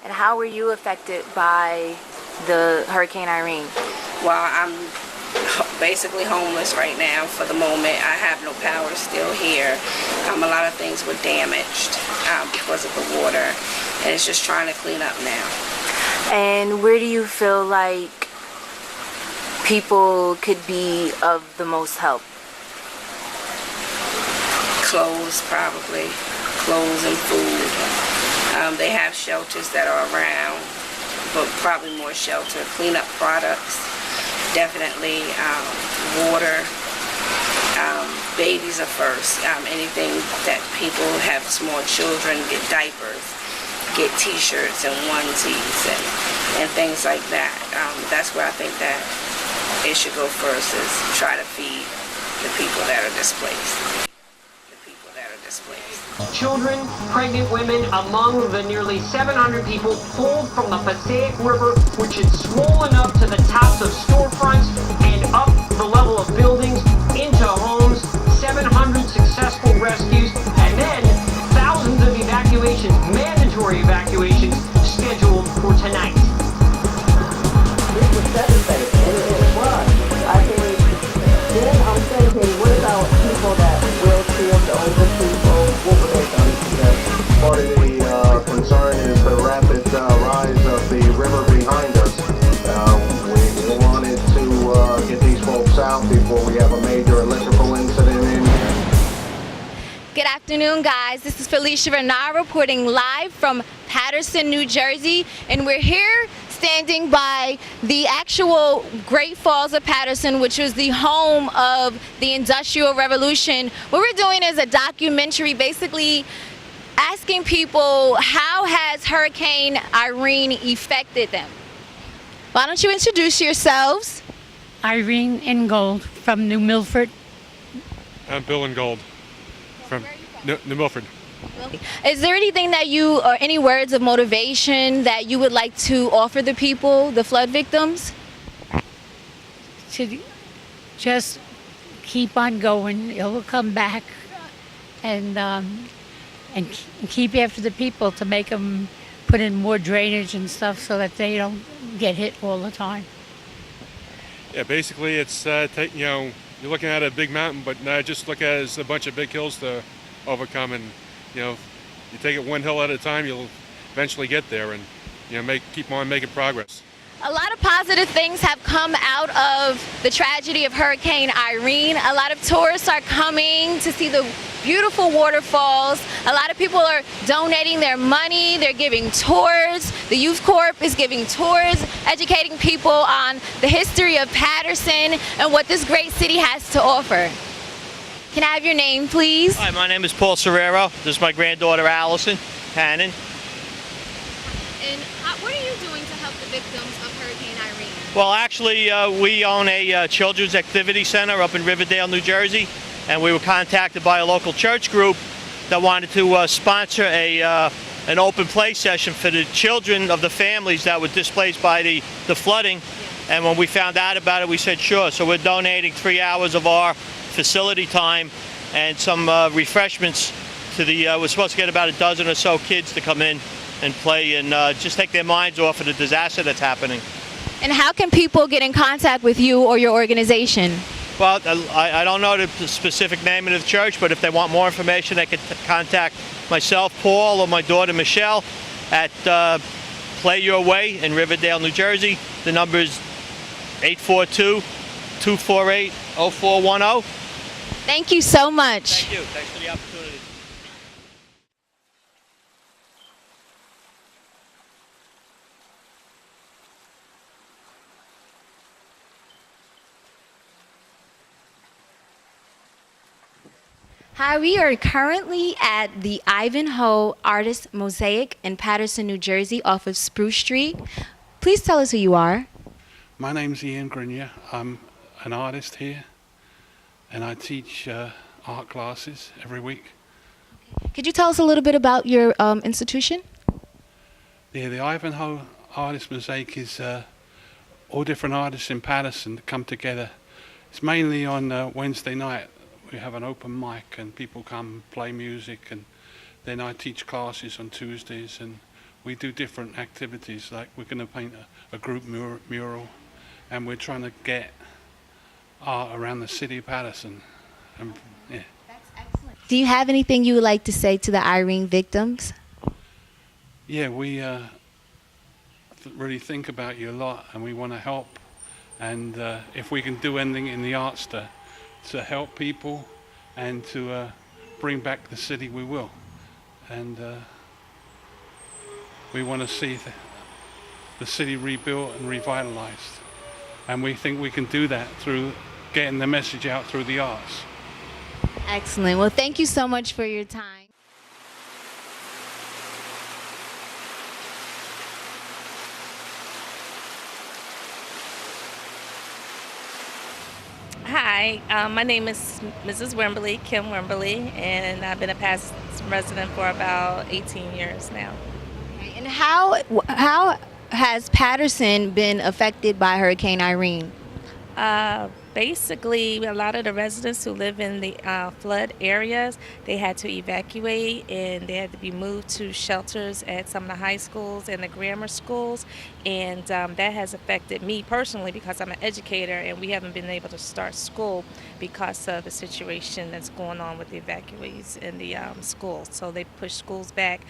And how were you affected by the Hurricane Irene? Well, I'm basically homeless right now for the moment. I have no power still here. A lot of things were damaged because of the water, and it's just trying to clean up now. And where do you feel like people could be of the most help? Clothes, probably. Clothes and food. They have shelters that are around, but probably more shelter. Cleanup products, definitely. Water. Babies are first. Anything that people have small children, get diapers, get t-shirts and onesies and things like that. That's where I think that it should go first, is try to feed the people that are displaced. Children, pregnant women, among the nearly 700 people pulled from the Passaic River, which had swollen up to the tops of storefronts and up the level of buildings into homes. 700 successful rescues, and then thousands of evacuations, mandatory evacuations, scheduled for tonight. This was devastating, and it was. I mean, then I'm thinking, what about people that wheelchairs, the older people, what were they done to them? Part of the concern is the rapid rise of the river behind us. We wanted to get these folks out before we have a major electrical incident in here. Good afternoon, guys. This is Felicia Ellure reporting live from Paterson, New Jersey, and we're here standing by the actual Great Falls of Paterson, which was the home of the Industrial Revolution. What we're doing is a documentary basically asking people, how has Hurricane Irene affected them? Why don't you introduce yourselves? Irene Ingold from New Milford. I'm Bill Ingold from New Milford. Is there anything that you, or any words of motivation that you would like to offer the people, the flood victims? To just keep on going. It will come back, and keep after the people to make them put in more drainage and stuff so that they don't get hit all the time. Yeah, basically it's you're looking at a big mountain, but just look at it as a bunch of big hills to overcome, and you take it one hill at a time, you'll eventually get there, and keep on making progress. A lot of positive things have come out of the tragedy of Hurricane Irene. A lot of tourists are coming to see the beautiful waterfalls. A lot of people are donating their money. They're giving tours. The Youth Corp is giving tours, educating people on the history of Paterson and what this great city has to offer. Can I have your name, please? Hi, my name is Paul Serrero. This is my granddaughter, Allison Hannon. And what are you doing to help the victims of Hurricane Irene? Well, actually, we own a children's activity center up in Riverdale, New Jersey, and we were contacted by a local church group that wanted to sponsor an open play session for the children of the families that were displaced by the flooding. And when we found out about it, we said sure. So we're donating 3 hours of our facility time and some refreshments to the, we're supposed to get about a dozen or so kids to come in and play and just take their minds off of the disaster that's happening. And how can people get in contact with you or your organization? Well, I don't know the specific name of the church, but if they want more information, they can contact myself, Paul, or my daughter, Michelle, at Play Your Way in Riverdale, New Jersey. The number is 842-248-0410. Thank you so much. Thank you. Thanks for the opportunity. Hi, we are currently at the Ivanhoe Artist Mosaic in Paterson, New Jersey, off of Spruce Street. Please tell us who you are. My name's Ian Grenier. I'm an artist here, and I teach art classes every week. Could you tell us a little bit about your institution? Yeah, the Ivanhoe Artist Mosaic is all different artists in Paterson that come together. It's mainly on Wednesday night. We have an open mic and people come play music, and then I teach classes on Tuesdays and we do different activities. Like we're going to paint a group mural, and we're trying to get art around the city of Paterson. And yeah. Do you have anything you would like to say to the Irene victims? Yeah, we really think about you a lot, and we want to help. And if we can do anything in the arts to help people and to bring back the city, we will. And we want to see the city rebuilt and revitalized. And we think we can do that through getting the message out through the arts. Excellent. Well, thank you so much for your time. Hi, my name is Mrs. Wimberly, Kim Wimberly, and I've been a Paterson resident for about 18 years now. Okay, and how has Paterson been affected by Hurricane Irene? Basically, a lot of the residents who live in the flood areas, they had to evacuate and they had to be moved to shelters at some of the high schools and the grammar schools. And that has affected me personally because I'm an educator and we haven't been able to start school because of the situation that's going on with the evacuees in the schools. So they pushed schools back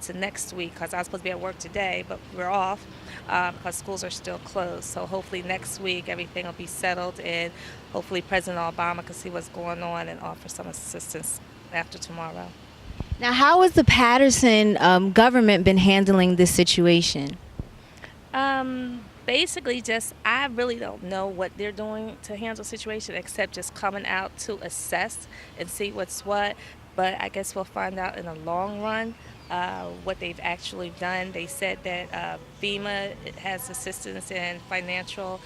to next week because I was supposed to be at work today, but we're off because schools are still closed. So hopefully next week everything will be settled and hopefully President Obama can see what's going on and offer some assistance after tomorrow. Now, how has the Paterson government been handling this situation? Basically just, I really don't know what they're doing to handle the situation except just coming out to assess and see what's what. But I guess we'll find out in the long run what they've actually done. They said that FEMA has assistance and financial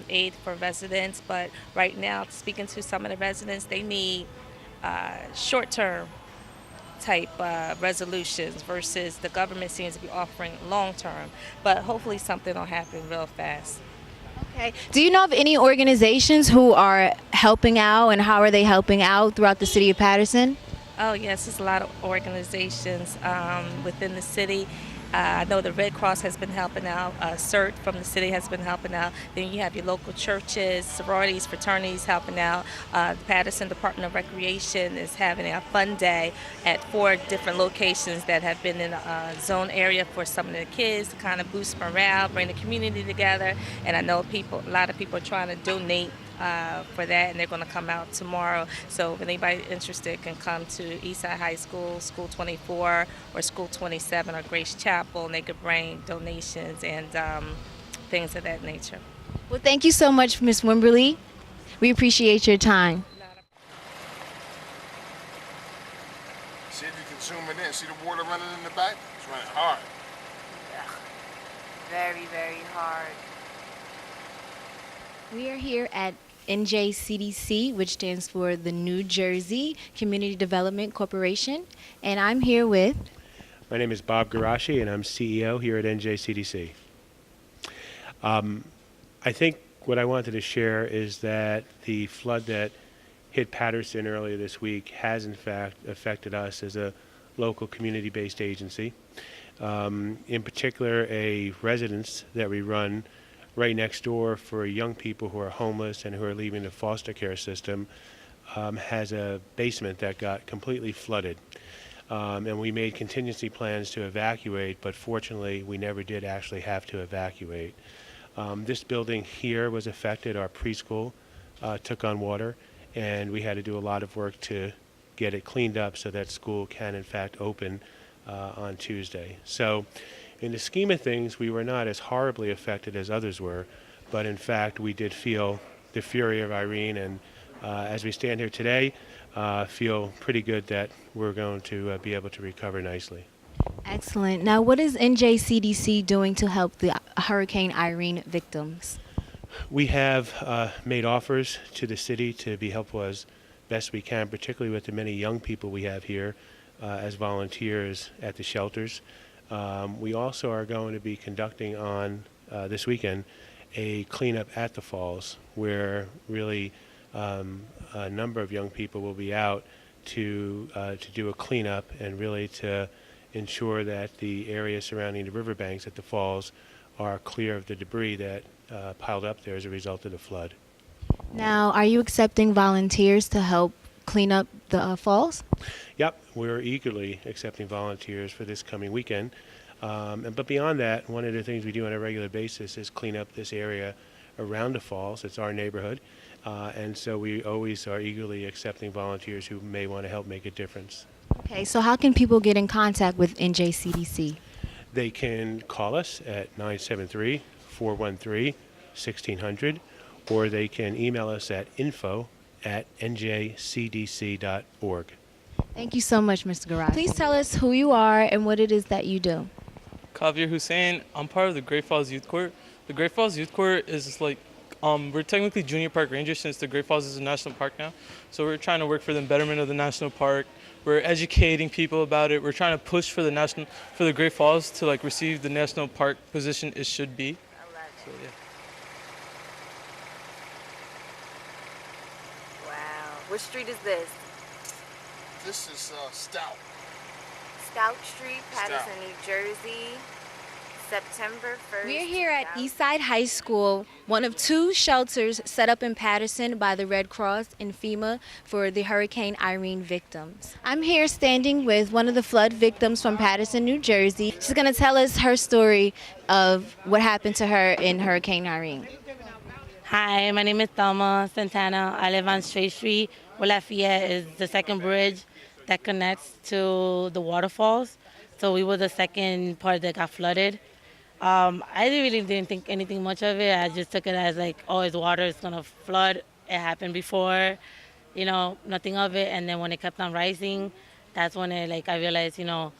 aid for residents, but right now, speaking to some of the residents, they need short-term type resolutions versus the government seems to be offering long-term. But hopefully something will happen real fast. Okay. Do you know of any organizations who are helping out, and how are they helping out throughout the city of Paterson? Oh yes, there's a lot of organizations within the city. I know the Red Cross has been helping out, CERT from the city has been helping out. Then you have your local churches, sororities, fraternities helping out. The Paterson Department of Recreation is having a fun day at 4 different locations that have been in a zone area for some of the kids to kind of boost morale, bring the community together. And I know a lot of people are trying to donate for that, and they're going to come out tomorrow. So if anybody interested can come to Eastside High School, School 24, or School 27, or Grace Chapel, and they could bring donations and things of that nature. Well, thank you so much, Ms. Wimberly. We appreciate your time. See if you can zoom it in. See the water running in the back? It's running hard. Yeah. Very, very hard. We are here at NJCDC, which stands for the New Jersey Community Development Corporation, and I'm here with... My name is Bob Garashi, and I'm CEO here at NJCDC. I think what I wanted to share is that the flood that hit Paterson earlier this week has in fact affected us as a local community-based agency. In particular, a residence that we run right next door for young people who are homeless and who are leaving the foster care system has a basement that got completely flooded. And we made contingency plans to evacuate, but fortunately we never did actually have to evacuate. This building here was affected. Our preschool took on water, and we had to do a lot of work to get it cleaned up so that school can in fact open on Tuesday. So in the scheme of things, we were not as horribly affected as others were, but in fact we did feel the fury of Irene, and as we stand here today, feel pretty good that we're going to be able to recover nicely. Excellent. Now, what is NJCDC doing to help the Hurricane Irene victims? We have made offers to the city to be helpful as best we can, particularly with the many young people we have here as volunteers at the shelters. We also are going to be conducting on this weekend a cleanup at the falls, where really a number of young people will be out to do a cleanup and really to ensure that the area surrounding the riverbanks at the falls are clear of the debris that piled up there as a result of the flood. Now, are you accepting volunteers to help clean up the falls? Yep, we're eagerly accepting volunteers for this coming weekend. But beyond that, one of the things we do on a regular basis is clean up this area around the falls. It's our neighborhood. And so we always are eagerly accepting volunteers who may want to help make a difference. Okay, so how can people get in contact with NJCDC? They can call us at 973-413-1600, or they can email us at info@njcdc.org. Thank you so much, Mr. Garage. Please tell us who you are and what it is that you do. Kavir Hussein. I'm part of the Great Falls Youth Court. The Great Falls Youth Court is like, we're technically junior park rangers since the Great Falls is a national park now. So we're trying to work for the betterment of the national park. We're educating people about it. We're trying to push for the Great Falls to like receive the national park position it should be. So yeah. Wow. What street is this? This is Stout. Stout Street, Paterson, New Jersey, September 1st. We're here at Eastside High School, one of two shelters set up in Paterson by the Red Cross and FEMA for the Hurricane Irene victims. I'm here standing with one of the flood victims from Paterson, New Jersey. She's going to tell us her story of what happened to her in Hurricane Irene. Hi, my name is Thelma Santana. I live on Straight Street, where Lafayette is the second bridge that connects to the waterfalls. So we were the second part that got flooded. I really didn't think anything much of it. I just took it as like, oh, it's water, it's gonna flood. It happened before, you know, nothing of it. And then when it kept on rising, that's when I realized, you know,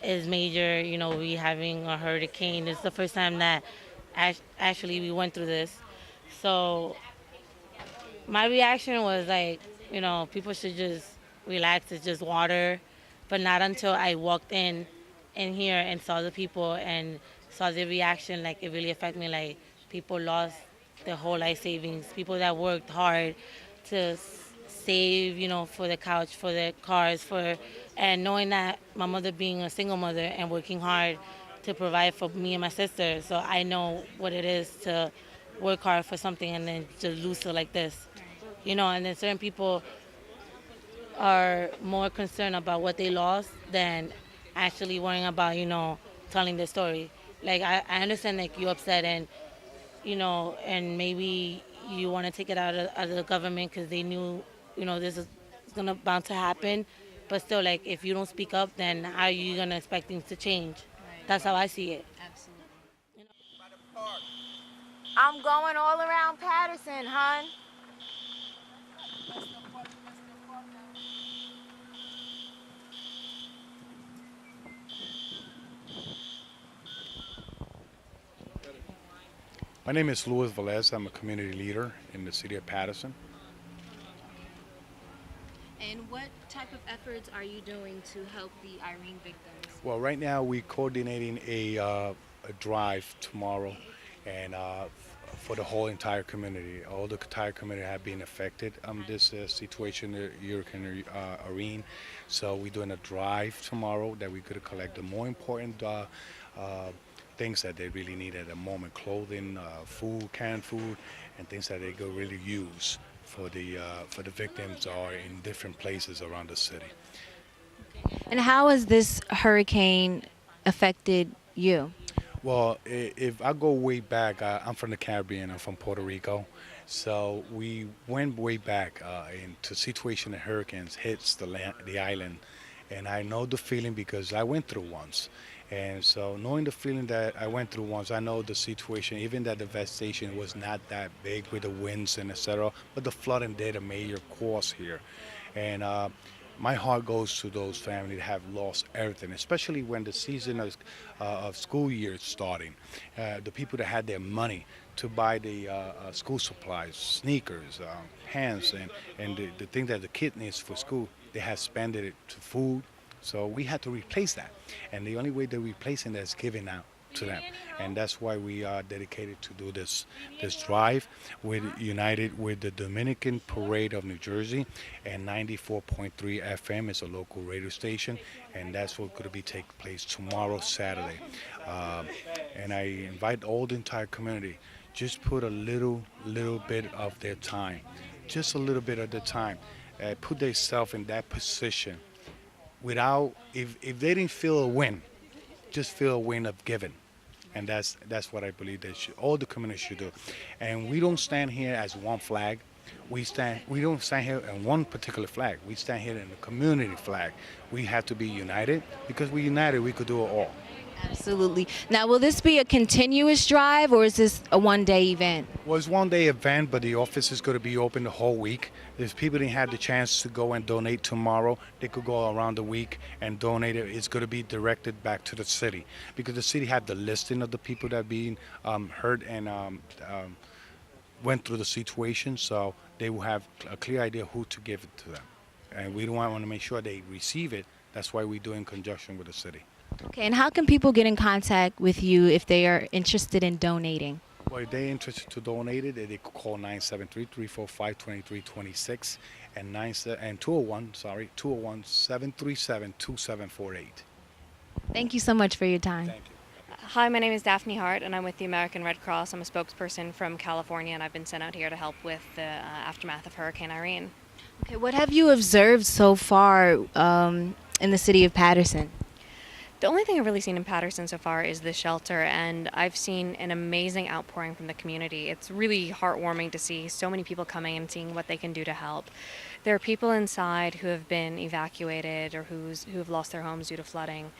it's major, you know, we having a hurricane. It's the first time that actually we went through this. So my reaction was like, you know, people should just relax, it's just water. But not until I walked in here and saw the people and saw the reaction, like it really affected me. Like people lost their whole life savings, people that worked hard to save, you know, for the couch, for the cars, and knowing that my mother being a single mother and working hard to provide for me and my sister. So I know what it is to work hard for something and then to lose it like this, you know. And then certain people are more concerned about what they lost than actually worrying about, you know, telling their story. Like I understand like you're upset and, you know, and maybe you want to take it out of the government because they knew, you know, this is bound to happen. But still, like if you don't speak up, then how are you gonna expect things to change? Right. That's how I see it. Absolutely. You know, I'm going all around Paterson, hon. My name is Luis Velez. I'm a community leader in the city of Paterson. And what type of efforts are you doing to help the Irene victims? Well, right now we're coordinating a drive tomorrow, and for the whole entire community. All the entire community have been affected this situation, the Hurricane Irene. So we're doing a drive tomorrow that we're going to collect the more important things that they really need at the moment: clothing, food, canned food, and things that they could really use for the victims are in different places around the city. And how has this hurricane affected you? Well, if I go way back, I'm from the Caribbean. I'm from Puerto Rico, so we went way back into situation that hurricanes hits the island, and I know the feeling because I went through once. And so knowing the feeling that I went through once, I know the situation, even that the devastation was not that big with the winds and etc., but the flooding did a major cause here. And my heart goes to those families that have lost everything, especially when the season of school year is starting. The people that had their money to buy the school supplies, sneakers, pants, and the thing that the kid needs for school, they have spent it to food. So we had to replace that. And the only way they're replacing that is giving out to them. And that's why we are dedicated to do this drive. We're united with the Dominican Parade of New Jersey, and 94.3 FM is a local radio station, and that's what's going to be taking place tomorrow, Saturday. And I invite all the entire community, just put a little bit of their time, just a little bit of their time, put themselves in that position. Without, if they didn't feel a win, just feel a win of giving. And that's what I believe that all the community should do. And we don't stand here as one flag. We don't stand here in one particular flag. We stand here in a community flag. We have to be united, because we're united, we could do it all. Absolutely. Now, will this be a continuous drive, or is this a one-day event? Well, it's one-day event, but the office is going to be open the whole week. If people didn't have the chance to go and donate tomorrow, they could go around the week and donate it. It's going to be directed back to the city, because the city had the listing of the people that are being hurt and went through the situation, so they will have a clear idea who to give it to them. And we want to make sure they receive it. That's why we do in conjunction with the city. Okay, and how can people get in contact with you if they are interested in donating? Well, if they're interested to donate it, they could call 973-345-2326 and 201-737-2748. Thank you so much for your time. Thank you. Hi, my name is Daphne Hart, and I'm with the American Red Cross. I'm a spokesperson from California, and I've been sent out here to help with the aftermath of Hurricane Irene. Okay, what have you observed so far in the city of Paterson? The only thing I've really seen in Paterson so far is the shelter, and I've seen an amazing outpouring from the community. It's really heartwarming to see so many people coming and seeing what they can do to help. There are people inside who have been evacuated or who have lost their homes due to flooding,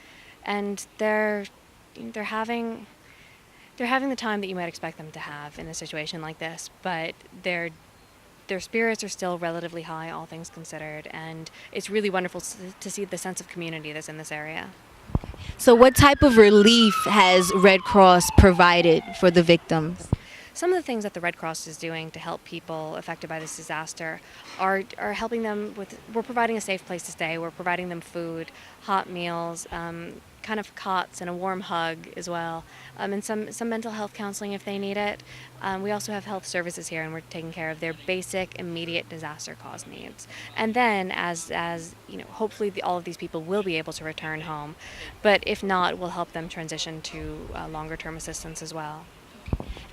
and they're having the time that you might expect them to have in a situation like this, but their spirits are still relatively high, all things considered, and it's really wonderful to see the sense of community that's in this area. So what type of relief has Red Cross provided for the victims? Some of the things that the Red Cross is doing to help people affected by this disaster are helping them with, we're providing a safe place to stay, we're providing them food, hot meals, kind of cots and a warm hug as well, and some mental health counseling if they need it. We also have health services here, and we're taking care of their basic immediate disaster cause needs. And then as you know, hopefully all of these people will be able to return home, but if not, we'll help them transition to longer term assistance as well.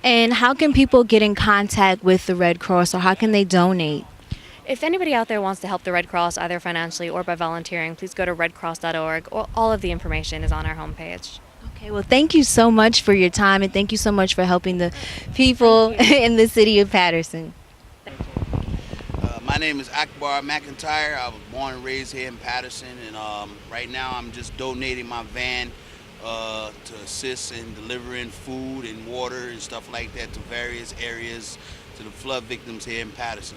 And how can people get in contact with the Red Cross, or how can they donate? If anybody out there wants to help the Red Cross, either financially or by volunteering, please go to redcross.org. All of the information is on our homepage. Okay, well, thank you so much for your time, and thank you so much for helping the people in the city of Paterson. My name is Akbar McIntyre. I was born and raised here in Paterson, and right now I'm just donating my van to assist in delivering food and water and stuff like that to various areas to the flood victims here in Paterson.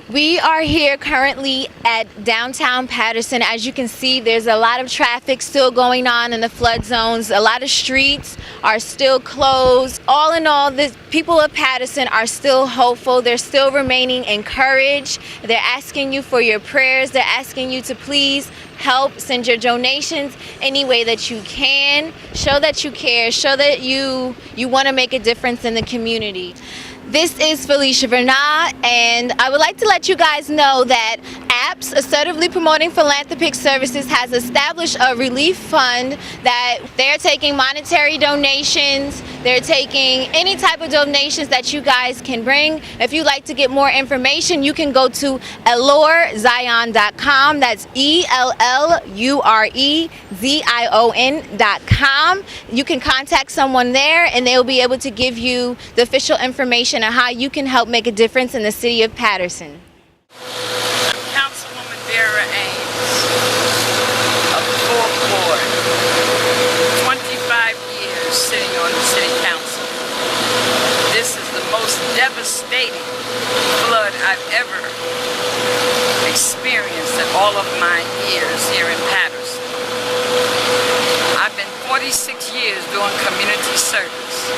We are here currently at downtown Paterson. As you can see, there's a lot of traffic still going on in the flood zones. A lot of streets are still closed. All in all, the people of Paterson are still hopeful. They're still remaining encouraged. They're asking you for your prayers. They're asking you to please help, send your donations any way that you can. Show that you care. Show that you want to make a difference in the community. This is Felicia Verna, and I would like to let you guys know that A.P.P.S, Assertively Promoting Philanthropic Services, has established a relief fund that they're taking monetary donations. They're taking any type of donations that you guys can bring. If you'd like to get more information, you can go to EllureZion.com. That's ELLUREZION.com. You can contact someone there, and they'll be able to give you the official information on how you can help make a difference in the city of Paterson. Councilwoman Vera Ames of the 4th Ward, 25 years sitting on the city council. This is the most devastating flood I've ever experienced in all of my years here in Paterson. I've been 46 years doing community service,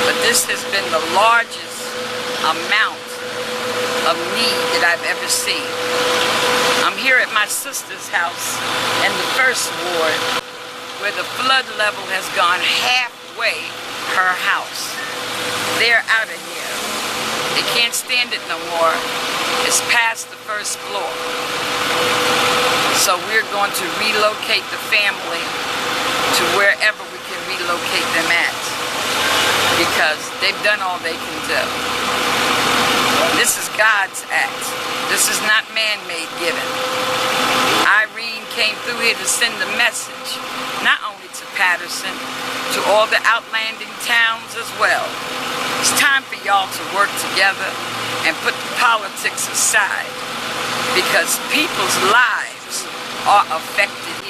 but this has been the largest amount of need that I've ever seen. I'm here at my sister's house in the 1st Ward, where the flood level has gone halfway her house. They're out of here. They can't stand it no more. It's past the first floor. So we're going to relocate the family to wherever we can relocate them at, because they've done all they can do. This is God's act. This is not man-made given. Irene came through here to send a message, not only to Paterson, to all the outlanding towns as well. It's time for y'all to work together and put the politics aside, because people's lives are affected